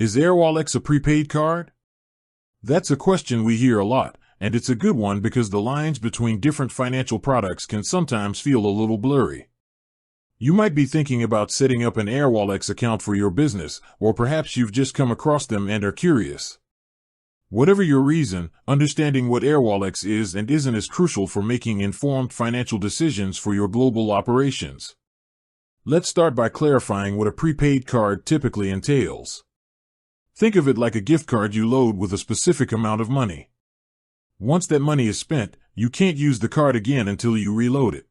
Is Airwallex a prepaid card? That's a question we hear a lot, and it's a good one because the lines between different financial products can sometimes feel a little blurry. You might be thinking about setting up an Airwallex account for your business, or perhaps you've just come across them and are curious. Whatever your reason, understanding what Airwallex is and isn't is crucial for making informed financial decisions for your global operations. Let's start by clarifying what a prepaid card typically entails. Think of it like a gift card you load with a specific amount of money. Once that money is spent, you can't use the card again until you reload it.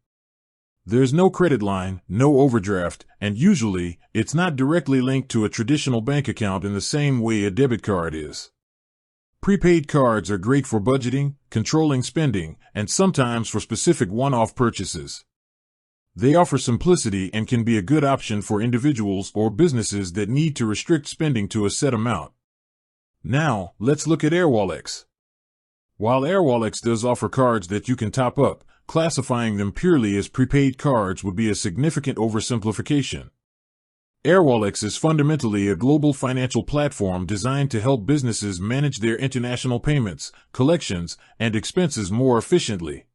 There's no credit line, no overdraft, and usually, it's not directly linked to a traditional bank account in the same way a debit card is. Prepaid cards are great for budgeting, controlling spending, and sometimes for specific one-off purchases. They offer simplicity and can be a good option for individuals or businesses that need to restrict spending to a set amount. Now, let's look at Airwallex. While Airwallex does offer cards that you can top up, classifying them purely as prepaid cards would be a significant oversimplification. Airwallex is fundamentally a global financial platform designed to help businesses manage their international payments, collections, and expenses more efficiently.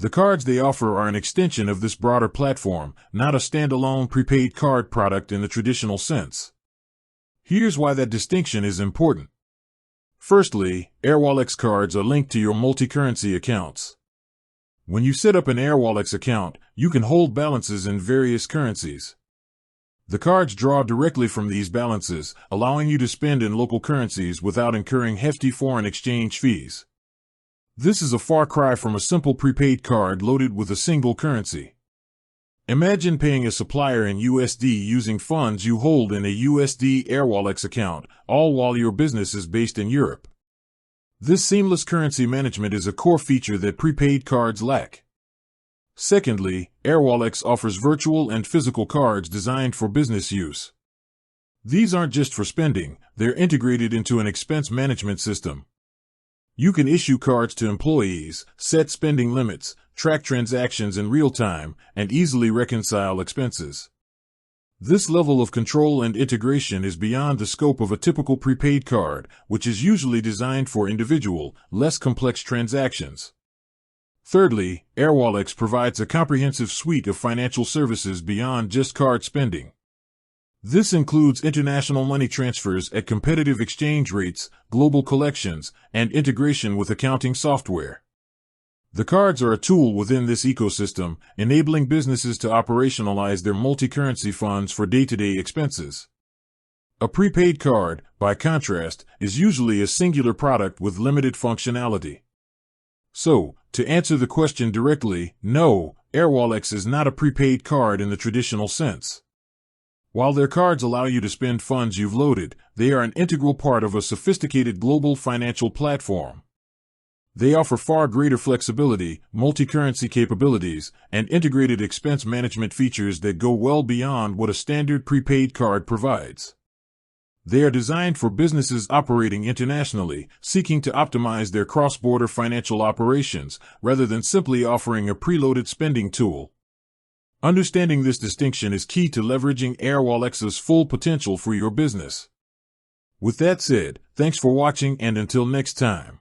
The cards they offer are an extension of this broader platform, not a standalone prepaid card product in the traditional sense. Here's why that distinction is important. Firstly, Airwallex cards are linked to your multi-currency accounts. When you set up an Airwallex account, you can hold balances in various currencies. The cards draw directly from these balances, allowing you to spend in local currencies without incurring hefty foreign exchange fees. This is a far cry from a simple prepaid card loaded with a single currency. Imagine paying a supplier in USD using funds you hold in a USD Airwallex account, all while your business is based in Europe. This seamless currency management is a core feature that prepaid cards lack. Secondly, Airwallex offers virtual and physical cards designed for business use. These aren't just for spending, they're integrated into an expense management system. You can issue cards to employees, set spending limits, track transactions in real time, and easily reconcile expenses. This level of control and integration is beyond the scope of a typical prepaid card, which is usually designed for individual, less complex transactions. Thirdly, Airwallex provides a comprehensive suite of financial services beyond just card spending. This includes international money transfers at competitive exchange rates, global collections, and integration with accounting software. The cards are a tool within this ecosystem, enabling businesses to operationalize their multi-currency funds for day-to-day expenses. A prepaid card, by contrast, is usually a singular product with limited functionality. So, to answer the question directly, no, Airwallex is not a prepaid card in the traditional sense. While their cards allow you to spend funds you've loaded, they are an integral part of a sophisticated global financial platform. They offer far greater flexibility, multi-currency capabilities, and integrated expense management features that go well beyond what a standard prepaid card provides. They are designed for businesses operating internationally, seeking to optimize their cross-border financial operations, rather than simply offering a preloaded spending tool. Understanding this distinction is key to leveraging Airwallex's full potential for your business. With that said, thanks for watching and until next time.